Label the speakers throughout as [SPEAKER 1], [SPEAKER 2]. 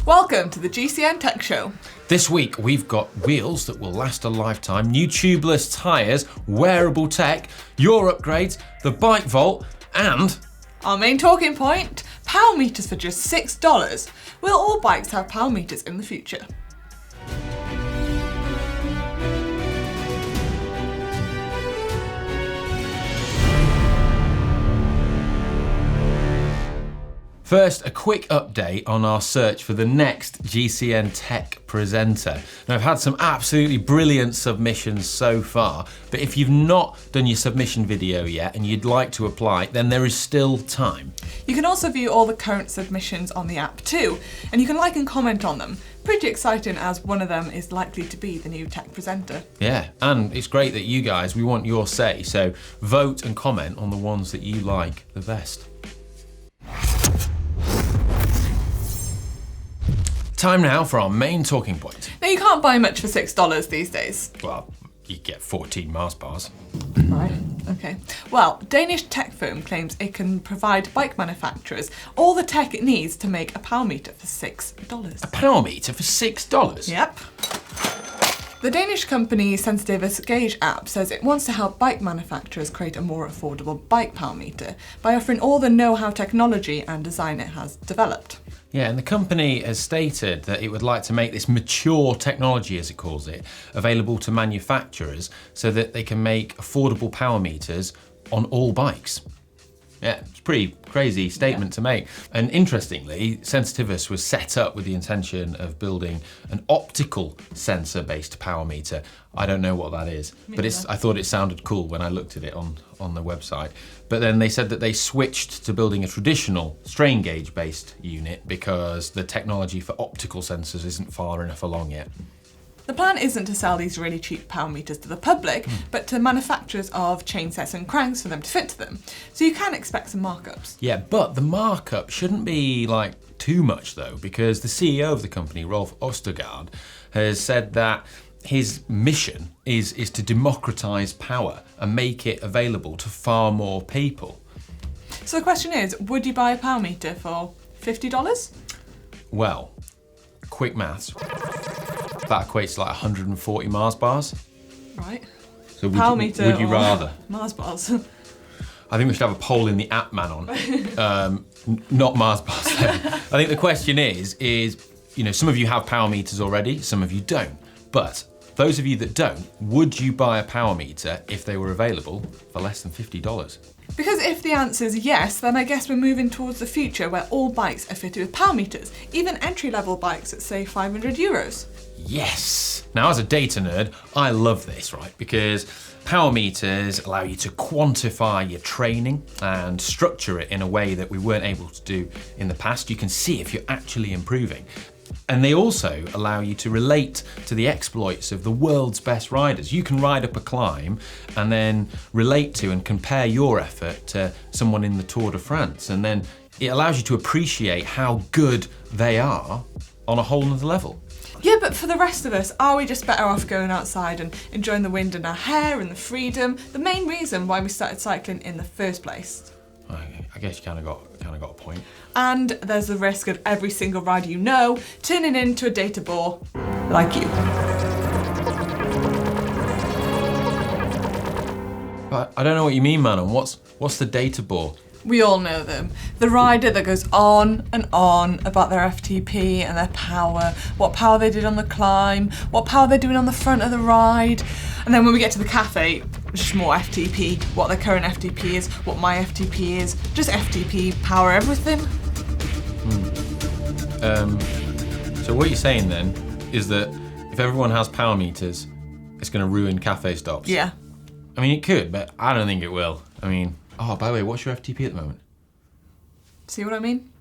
[SPEAKER 1] Welcome to the GCN Tech Show.
[SPEAKER 2] This week we've got wheels that will last a lifetime, new tubeless tyres, wearable tech, your upgrades, the bike vault, and
[SPEAKER 1] our main talking point, power meters for just $6. Will all bikes have power meters in the future?
[SPEAKER 2] First, a quick update on our search for the next GCN Tech presenter. Now, I've had some absolutely brilliant submissions so far, but if you've not done your submission video yet and you'd like to apply, then there is still time.
[SPEAKER 1] You can also view all the current submissions on the app too, and you can like and comment on them. Pretty exciting, as one of them is likely to be the new tech presenter.
[SPEAKER 2] Yeah, and it's great that you guys, we want your say, so vote and comment on the ones that you like the best. Time now for our main talking point.
[SPEAKER 1] Now, you can't buy much for $6 these days.
[SPEAKER 2] Well, you get 14 Mars bars.
[SPEAKER 1] Right, okay. Well, Danish tech firm claims it can provide bike manufacturers all the tech it needs to make a power meter for $6.
[SPEAKER 2] A power meter for $6?
[SPEAKER 1] Yep. The Danish company SFX Gauge app says it wants to help bike manufacturers create a more affordable bike power meter by offering all the know-how technology and design it has developed.
[SPEAKER 2] Yeah, and the company has stated that it would like to make this mature technology, as it calls it, available to manufacturers so that they can make affordable power meters on all bikes. Yeah, it's a pretty crazy statement to make. And interestingly, Sensitivus was set up with the intention of building an optical sensor-based power meter. I don't know what that is, but I thought it sounded cool when I looked at it on the website. But then they said that they switched to building a traditional strain gauge-based unit because the technology for optical sensors isn't far enough along yet.
[SPEAKER 1] The plan isn't to sell these really cheap power meters to the public, but to manufacturers of chain sets and cranks for them to fit to them. So you can expect some markups.
[SPEAKER 2] Yeah, but the markup shouldn't be like too much though, because the CEO of the company, Rolf Ostergaard, has said that his mission is to democratize power and make it available to far more people.
[SPEAKER 1] So the question is, would you buy a power meter for $50?
[SPEAKER 2] Well, quick maths. That equates to like 140 Mars bars.
[SPEAKER 1] Right.
[SPEAKER 2] So
[SPEAKER 1] would
[SPEAKER 2] you rather?
[SPEAKER 1] Mars bars.
[SPEAKER 2] I think we should have a poll in the app, man, on. Not Mars bars then. I think the question is, you know, some of you have power meters already, some of you don't. But those of you that don't, would you buy a power meter if they were available for less than $50?
[SPEAKER 1] Because if the answer is yes, then I guess we're moving towards the future where all bikes are fitted with power meters, even entry-level bikes at, say, €500.
[SPEAKER 2] Yes! Now, as a data nerd, I love this, right? Because power meters allow you to quantify your training and structure it in a way that we weren't able to do in the past. You can see if you're actually improving. And they also allow you to relate to the exploits of the world's best riders. You can ride up a climb and then relate to and compare your effort to someone in the Tour de France. And then it allows you to appreciate how good they are on a whole nother level.
[SPEAKER 1] Yeah, but for the rest of us, are we just better off going outside and enjoying the wind in our hair and the freedom? The main reason why we started cycling in the first place.
[SPEAKER 2] I guess you kind of got a point.
[SPEAKER 1] And there's the risk of every single rider you know turning into a data bore like you.
[SPEAKER 2] But I don't know what you mean, Manon. What's the data bore?
[SPEAKER 1] We all know them. The rider that goes on and on about their FTP and their power, what power they did on the climb, what power they're doing on the front of the ride. And then when we get to the cafe, just more FTP, what their current FTP is, what my FTP is, just FTP, power everything.
[SPEAKER 2] So what you're saying then is that if everyone has power meters, it's going to ruin cafe stops?
[SPEAKER 1] Yeah.
[SPEAKER 2] I mean, it could, but I don't think it will. I mean, oh, by the way, what's your FTP at the moment?
[SPEAKER 1] See what I mean?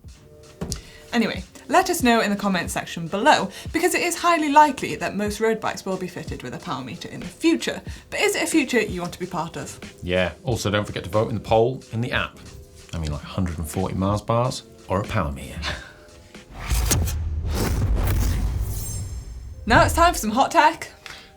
[SPEAKER 1] Anyway, let us know in the comments section below, because it is highly likely that most road bikes will be fitted with a power meter in the future. But is it a future you want to be part of? Yeah, also don't forget to vote in the poll in the app. I mean, like 140 Mars bars or a power meter. Now it's time for some hot tech.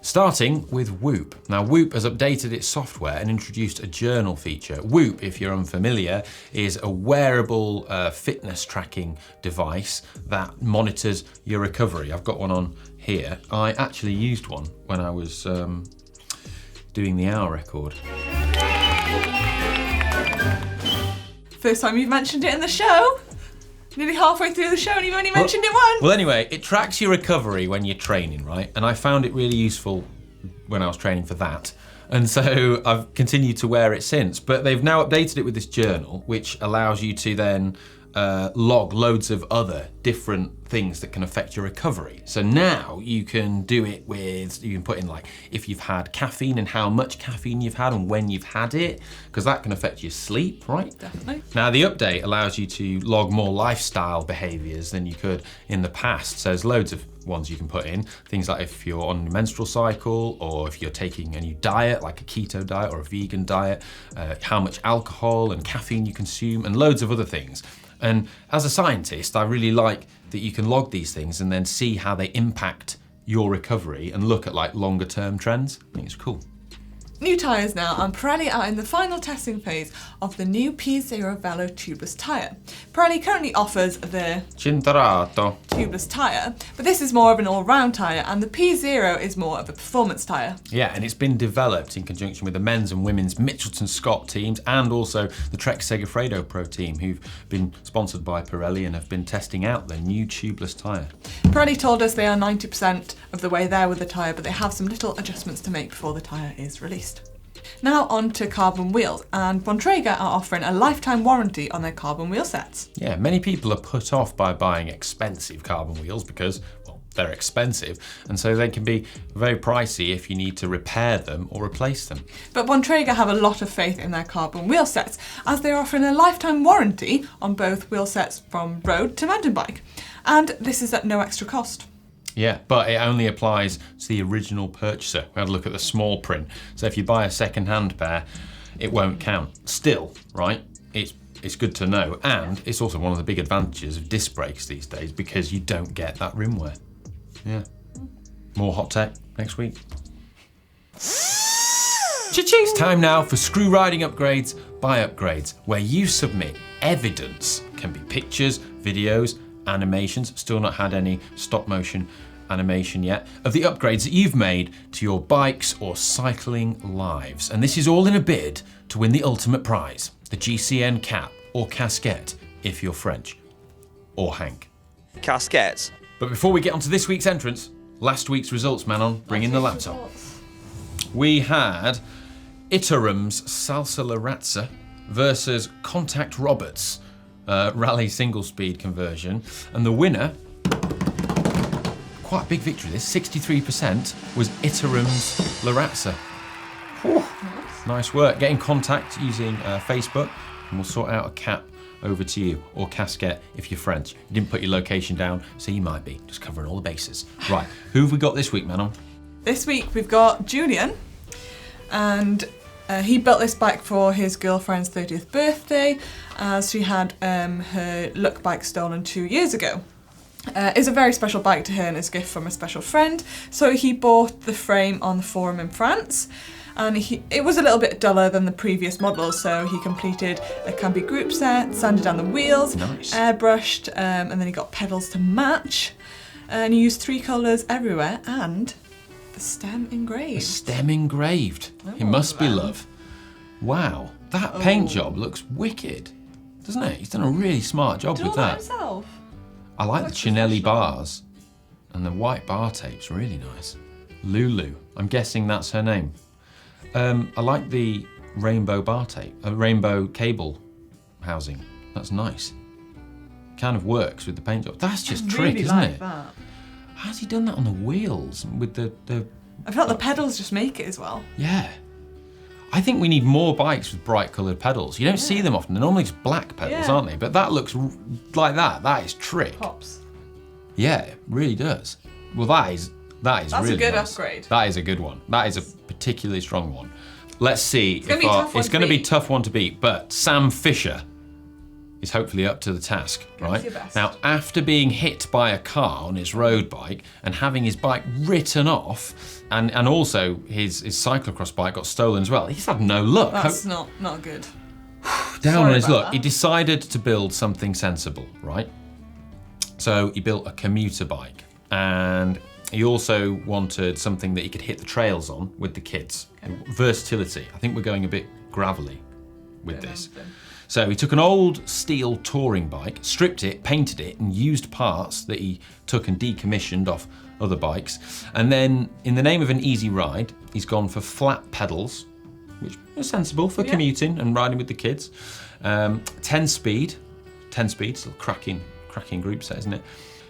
[SPEAKER 2] Starting with Whoop. Now Whoop has updated its software and introduced a journal feature. Whoop, if you're unfamiliar, is a wearable fitness tracking device that monitors your recovery. I've got one on here. I actually used one when I was doing the hour record.
[SPEAKER 1] First time you've mentioned it in the show. Nearly halfway through the show and you've only mentioned it once.
[SPEAKER 2] Well, anyway, it tracks your recovery when you're training, right? And I found it really useful when I was training for that. And so I've continued to wear it since. But they've now updated it with this journal, which allows you to then log loads of other different things that can affect your recovery. So now you can do it with, you can put in like if you've had caffeine and how much caffeine you've had and when you've had it, because that can affect your sleep, right?
[SPEAKER 1] Definitely.
[SPEAKER 2] Now the update allows you to log more lifestyle behaviors than you could in the past. So there's loads of ones you can put in. Things like if you're on a menstrual cycle or if you're taking a new diet, like a keto diet or a vegan diet, how much alcohol and caffeine you consume and loads of other things. And as a scientist, I really like that you can log these things and then see how they impact your recovery and look at like longer term trends. I think it's cool.
[SPEAKER 1] New tyres now, and Pirelli are in the final testing phase of the new P0 Velo tubeless tyre. Pirelli currently offers the
[SPEAKER 2] Cintarato
[SPEAKER 1] tubeless tyre, but this is more of an all-round tyre, and the P0 is more of a performance tyre.
[SPEAKER 2] Yeah, and it's been developed in conjunction with the men's and women's Mitchelton Scott teams and also the Trek Segafredo Pro team, who've been sponsored by Pirelli and have been testing out the new tubeless tyre.
[SPEAKER 1] Pirelli told us they are 90% of the way there with the tyre, but they have some little adjustments to make before the tyre is released. Now on to carbon wheels, and Bontrager are offering a lifetime warranty on their carbon wheel sets.
[SPEAKER 2] Yeah, many people are put off by buying expensive carbon wheels because, well, they're expensive, and so they can be very pricey if you need to repair them or replace them.
[SPEAKER 1] But Bontrager have a lot of faith in their carbon wheel sets, as they're offering a lifetime warranty on both wheel sets from road to mountain bike. And this is at no extra cost.
[SPEAKER 2] Yeah, but it only applies to the original purchaser. We had a look at the small print. So if you buy a second-hand pair, it won't count. Still, right, it's good to know. And it's also one of the big advantages of disc brakes these days because you don't get that rim wear. Yeah. More hot tech next week. Cha-ching! It's time now for Screw Riding Upgrades by Upgrades, where you submit evidence. Can be pictures, videos, animations. Still not had any stop motion animation yet of the upgrades that you've made to your bikes or cycling lives. And this is all in a bid to win the ultimate prize, the GCN cap or casquette if you're French, or Hank.
[SPEAKER 3] Casquettes.
[SPEAKER 2] But before we get onto this week's entrance, last week's results, Manon, bring in the laptop. We had Iterum's Salsa Larazza versus Contact Roberts rally single speed conversion, and the winner, quite a big victory this, 63% was Iterum's Larazza. Nice work. Get in contact using Facebook and we'll sort out a cap over to you, or casquette if you're French. You didn't put your location down, so you might be just covering all the bases. Right, who have we got this week, Manon?
[SPEAKER 1] This week we've got Julian, and he built this bike for his girlfriend's 30th birthday, as she had her Look bike stolen 2 years ago. It's a very special bike to her and it's a gift from a special friend, so he bought the frame on the forum in France, and it was a little bit duller than the previous models, so he completed a Cambi group set, sanded down the wheels,
[SPEAKER 2] nice.
[SPEAKER 1] Airbrushed, and then he got pedals to match, and he used 3 colours everywhere, and the stem engraved.
[SPEAKER 2] The stem engraved. It must be love. Wow, that paint job looks wicked, doesn't it? He's done a really smart job with that.
[SPEAKER 1] Himself.
[SPEAKER 2] I like the Chinelli bars, and the white bar tape's really nice. Lulu, I'm guessing that's her name. I like the rainbow bar tape, rainbow cable housing. That's nice. Kind of works with the paint job. That's just trick, isn't it?
[SPEAKER 1] That.
[SPEAKER 2] How's he done that on the wheels with the?
[SPEAKER 1] I felt the pedals just make it as well.
[SPEAKER 2] Yeah. I think we need more bikes with bright coloured pedals. You don't see them often. They're normally just black pedals, aren't they? But that looks like that. That is trick.
[SPEAKER 1] Pops.
[SPEAKER 2] Yeah, it really does. Well, that is
[SPEAKER 1] That's
[SPEAKER 2] really
[SPEAKER 1] a good
[SPEAKER 2] nice.
[SPEAKER 1] upgrade.
[SPEAKER 2] That is a good one. That is a particularly strong one. Let's see.
[SPEAKER 1] It's going to be a tough one
[SPEAKER 2] It's going to be a tough one to beat. But Sam Fisher is hopefully up to the task, right?
[SPEAKER 1] your best.
[SPEAKER 2] Now, after being hit by a car on his road bike and having his bike written off, and also his cyclocross bike got stolen as well, he's had no luck.
[SPEAKER 1] That's not good.
[SPEAKER 2] Down on his luck.
[SPEAKER 1] that.
[SPEAKER 2] He decided to build something sensible, right? So he built a commuter bike, and he also wanted something that he could hit the trails on with the kids.
[SPEAKER 1] Okay.
[SPEAKER 2] Versatility. I think we're going a bit gravelly with this. So he took an old steel touring bike, stripped it, painted it, and used parts that he took and decommissioned off other bikes. And then, in the name of an easy ride, he's gone for flat pedals, which is sensible for commuting and riding with the kids. 10 speed, it's a cracking group set, isn't it?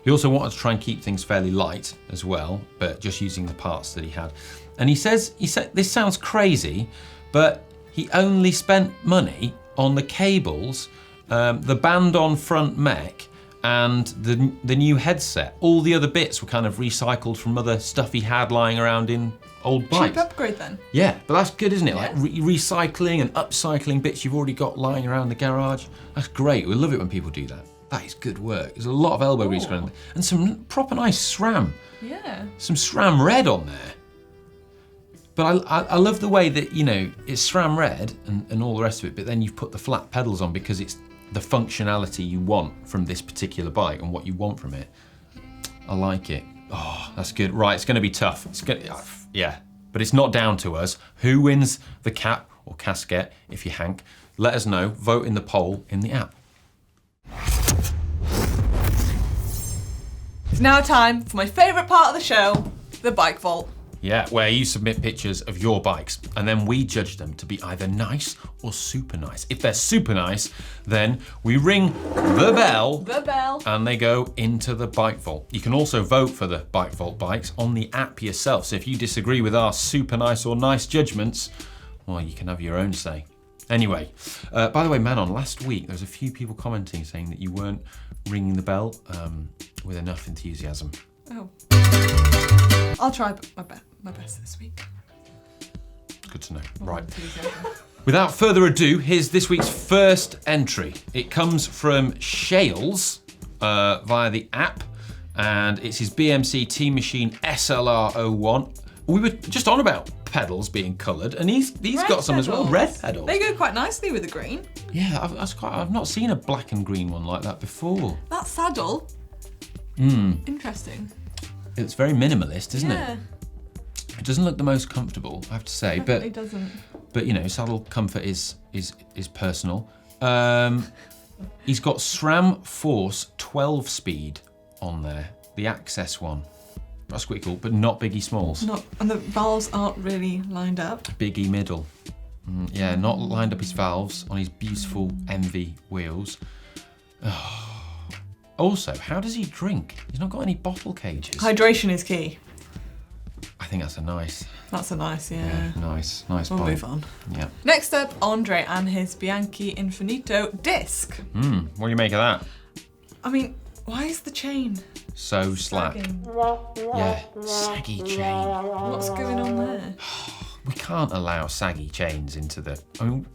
[SPEAKER 2] He also wanted to try and keep things fairly light as well, but just using the parts that he had. And he said, this sounds crazy, but he only spent money on the cables, the band-on front mech, and the new headset. All the other bits were kind of recycled from other stuff he had lying around in old bikes.
[SPEAKER 1] Cheap upgrade then.
[SPEAKER 2] Yeah, but that's good, isn't it?
[SPEAKER 1] Yeah.
[SPEAKER 2] Like recycling and upcycling bits you've already got lying around the garage. That's great. We love it when people do that. That is good work. There's a lot of elbow grease going on, and some proper nice SRAM.
[SPEAKER 1] Yeah.
[SPEAKER 2] Some SRAM red on there. But I love the way that, you know, it's SRAM red and all the rest of it, but then you've put the flat pedals on because it's the functionality you want from this particular bike and what you want from it. I like it. Oh, that's good. Right, it's going to be tough. Yeah, but it's not down to us. Who wins the cap or casket, if you're Hank? Let us know. Vote in the poll in the app.
[SPEAKER 1] It's now time for my favourite part of the show, the bike vault.
[SPEAKER 2] Yeah, where you submit pictures of your bikes and then we judge them to be either nice or super nice. If they're super nice, then we ring the bell.
[SPEAKER 1] The bell.
[SPEAKER 2] And they go into the bike vault. You can also vote for the bike vault bikes on the app yourself. So if you disagree with our super nice or nice judgments, well, you can have your own say. Anyway, by the way, Manon, last week there was a few people commenting saying that you weren't ringing the bell with enough enthusiasm.
[SPEAKER 1] Oh. I'll try my best this week.
[SPEAKER 2] Good to know. Right. Without further ado, here's this week's first entry. It comes from Shales via the app, and it's his BMC Team Machine SLR01. We were just on about pedals being coloured, and he's got some as well, red pedals.
[SPEAKER 1] They go quite nicely with the green.
[SPEAKER 2] Yeah, I've not seen a black and green one like that before.
[SPEAKER 1] That saddle. Interesting.
[SPEAKER 2] It's very minimalist, isn't
[SPEAKER 1] Yeah.
[SPEAKER 2] it? It doesn't look the most comfortable, I have to say.
[SPEAKER 1] Definitely doesn't.
[SPEAKER 2] But you know, saddle comfort is personal. He's got SRAM Force 12 speed on there, the Access one. That's pretty cool, but not Biggie Smalls.
[SPEAKER 1] And the valves aren't really lined up.
[SPEAKER 2] Biggie Middle. Yeah, not lined up his valves on his beautiful Envy wheels. Also, how does he drink? He's not got any bottle cages.
[SPEAKER 1] Hydration is key.
[SPEAKER 2] I think that's a nice.
[SPEAKER 1] That's a nice, yeah.
[SPEAKER 2] Nice
[SPEAKER 1] We'll
[SPEAKER 2] point.
[SPEAKER 1] move on.
[SPEAKER 2] Yeah.
[SPEAKER 1] Next up, Andre and his Bianchi Infinito disc.
[SPEAKER 2] What do you make of that?
[SPEAKER 1] I mean, why is the chain
[SPEAKER 2] So slack.
[SPEAKER 1] sagging?
[SPEAKER 2] Yeah, saggy chain.
[SPEAKER 1] What's going on there?
[SPEAKER 2] We can't allow saggy chains into the. I mean,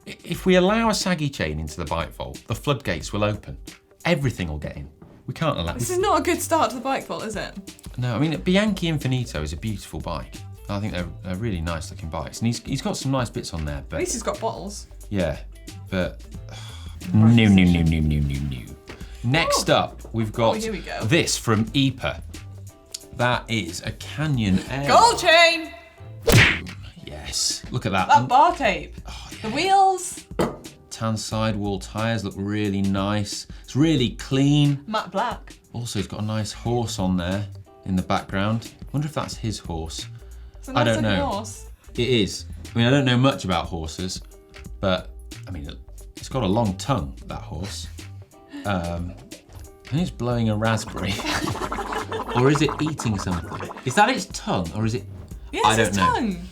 [SPEAKER 2] if we allow a saggy chain into the bike vault, the floodgates will open. Everything will get in. We can't allow.
[SPEAKER 1] This is not a good start to the bike vault, is it?
[SPEAKER 2] No, I mean, Bianchi Infinito is a beautiful bike. I think they're really nice looking bikes, and he's got some nice bits on there.
[SPEAKER 1] At
[SPEAKER 2] But
[SPEAKER 1] least he's got bottles.
[SPEAKER 2] yeah, but no. Next up, we've got
[SPEAKER 1] here we go.
[SPEAKER 2] this from EPA. That is a Canyon Air.
[SPEAKER 1] Gold chain!
[SPEAKER 2] Yes, look at that.
[SPEAKER 1] That bar tape. The wheels.
[SPEAKER 2] Tan sidewall tyres look really nice. It's really clean.
[SPEAKER 1] Matte black.
[SPEAKER 2] Also, he's got a nice horse on there in the background. I wonder if that's his horse.
[SPEAKER 1] It's a nice
[SPEAKER 2] I don't
[SPEAKER 1] looking
[SPEAKER 2] know.
[SPEAKER 1] horse.
[SPEAKER 2] It is. I mean, I don't know much about horses, but I mean, it's got a long tongue, that horse. I think it's blowing a raspberry. Or is it eating something? Is that its tongue, or is it?
[SPEAKER 1] Yeah,
[SPEAKER 2] I
[SPEAKER 1] it's
[SPEAKER 2] don't
[SPEAKER 1] his
[SPEAKER 2] know.
[SPEAKER 1] tongue.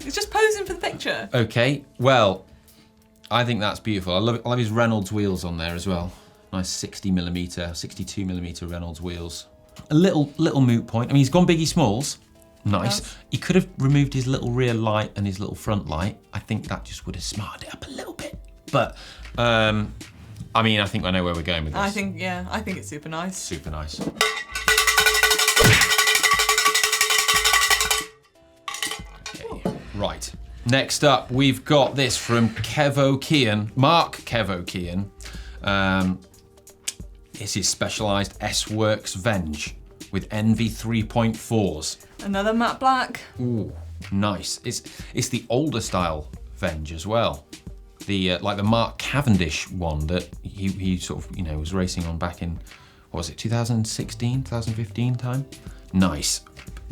[SPEAKER 1] He's just posing for the picture.
[SPEAKER 2] Okay, well, I think that's beautiful. I love his Reynolds wheels on there as well. Nice 60mm, 62mm Reynolds wheels. A little moot point. I mean, he's gone Biggie Smalls. Nice.
[SPEAKER 1] Yes.
[SPEAKER 2] He could have removed his little rear light and his little front light. I think that just would have smarted it up a little bit. But I I mean, I think I know where we're going with this.
[SPEAKER 1] I think it's super nice.
[SPEAKER 2] Super nice. Okay, right. Next up, we've got this from Mark Kevo Kean. This is specialised S-Works Venge with NV 3.4s.
[SPEAKER 1] Another matte black.
[SPEAKER 2] Ooh, nice. It's the older style Venge as well. The like the Mark Cavendish one that he sort of, you know, was racing on back in, what was it, 2016, 2015 time? Nice.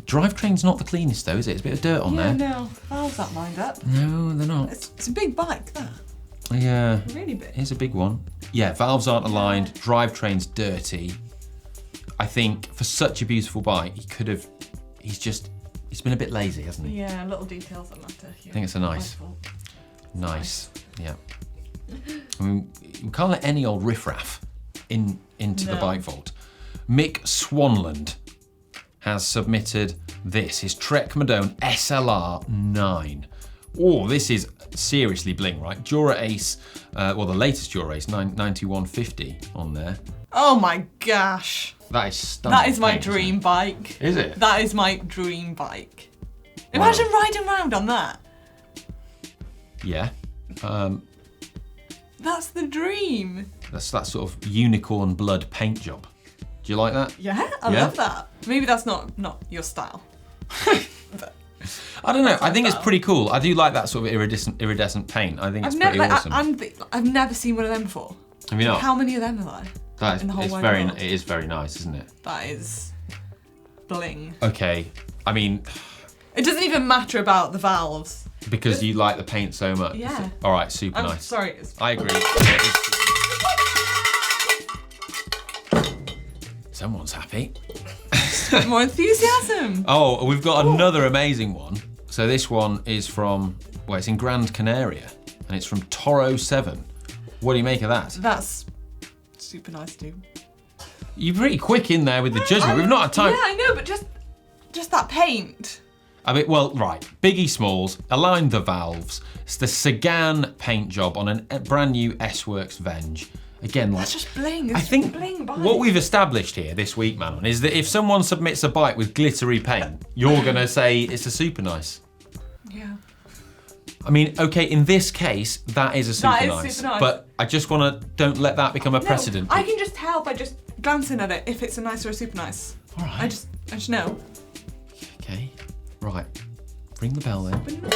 [SPEAKER 2] Drivetrain's not the cleanest though, is it? It's a bit of dirt on there.
[SPEAKER 1] Yeah, no, valves aren't lined up.
[SPEAKER 2] No, they're not.
[SPEAKER 1] It's a big bike, that.
[SPEAKER 2] Yeah.
[SPEAKER 1] Really big.
[SPEAKER 2] It's a big one. Yeah, valves aren't aligned, drivetrain's dirty. I think for such a beautiful bike, he's been a bit lazy, hasn't he?
[SPEAKER 1] Yeah, little details that matter here.
[SPEAKER 2] I think it's a nice. Yeah. I mean, we can't let any old riffraff into the bike vault. Mick Swanland has submitted this, his Trek Madone SLR 9. Oh, this is seriously bling, right? Dura Ace, well, the latest Dura Ace, 9150 on there.
[SPEAKER 1] Oh my gosh.
[SPEAKER 2] That is stunning.
[SPEAKER 1] That is my dream bike.
[SPEAKER 2] Is it?
[SPEAKER 1] That is my dream bike. Imagine riding around on that.
[SPEAKER 2] Yeah.
[SPEAKER 1] That's the dream.
[SPEAKER 2] That's that sort of unicorn blood paint job. Do you like that?
[SPEAKER 1] Yeah, I love that. Maybe that's not your style. But
[SPEAKER 2] I don't know. I think it's pretty cool. I do like that sort of iridescent paint. I think it's pretty awesome.
[SPEAKER 1] I've never seen one of them before.
[SPEAKER 2] Have you not?
[SPEAKER 1] How many of them are there?
[SPEAKER 2] That is,
[SPEAKER 1] in the whole
[SPEAKER 2] it's
[SPEAKER 1] wide
[SPEAKER 2] very,
[SPEAKER 1] world?
[SPEAKER 2] it is very nice, isn't it?
[SPEAKER 1] That is bling.
[SPEAKER 2] Okay, I mean,
[SPEAKER 1] It doesn't even matter about the valves.
[SPEAKER 2] because you like the paint so much.
[SPEAKER 1] Yeah.
[SPEAKER 2] All right, super
[SPEAKER 1] I'm
[SPEAKER 2] nice.
[SPEAKER 1] sorry. It's
[SPEAKER 2] I agree. Someone's happy.
[SPEAKER 1] more enthusiasm.
[SPEAKER 2] Oh, we've got another amazing one. So this one is from, well, it's in Grand Canaria, and it's from Toro 7. What do you make of that?
[SPEAKER 1] That's super nice too.
[SPEAKER 2] You're pretty quick in there with the judgment. We've not had time.
[SPEAKER 1] Yeah, I know, but just that paint.
[SPEAKER 2] I mean, well, right. Biggie Smalls aligned the valves. It's the Sagan paint job on a brand new S-Works Venge. Again, like,
[SPEAKER 1] That's just bling.
[SPEAKER 2] I
[SPEAKER 1] It's
[SPEAKER 2] think
[SPEAKER 1] bling bike.
[SPEAKER 2] what we've established here this week, Manon, is that if someone submits a bike with glittery paint, you're gonna say it's a super nice.
[SPEAKER 1] Yeah.
[SPEAKER 2] I mean, okay, in this case, that is a super
[SPEAKER 1] That is
[SPEAKER 2] nice.
[SPEAKER 1] super nice.
[SPEAKER 2] But I just wanna, don't let that become a precedent.
[SPEAKER 1] I can just tell by just glancing at it if it's a nice or a super nice.
[SPEAKER 2] All right.
[SPEAKER 1] I just know.
[SPEAKER 2] Okay, right. Ring the bell then.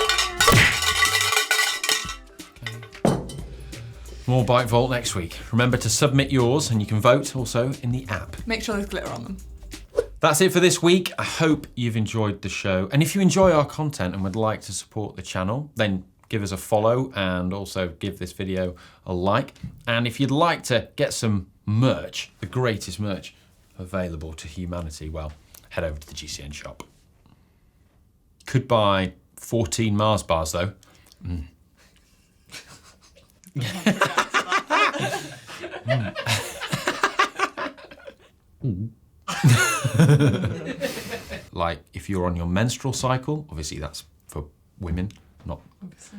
[SPEAKER 2] More Bike Vault next week. Remember to submit yours and you can vote also in the app.
[SPEAKER 1] Make sure there's glitter on them.
[SPEAKER 2] That's it for this week. I hope you've enjoyed the show. And if you enjoy our content and would like to support the channel, then give us a follow and also give this video a like. And if you'd like to get some merch, the greatest merch available to humanity, well, head over to the GCN shop. Could buy 14 Mars bars though. Like if you're on your menstrual cycle, obviously that's for women, not.
[SPEAKER 1] Obviously.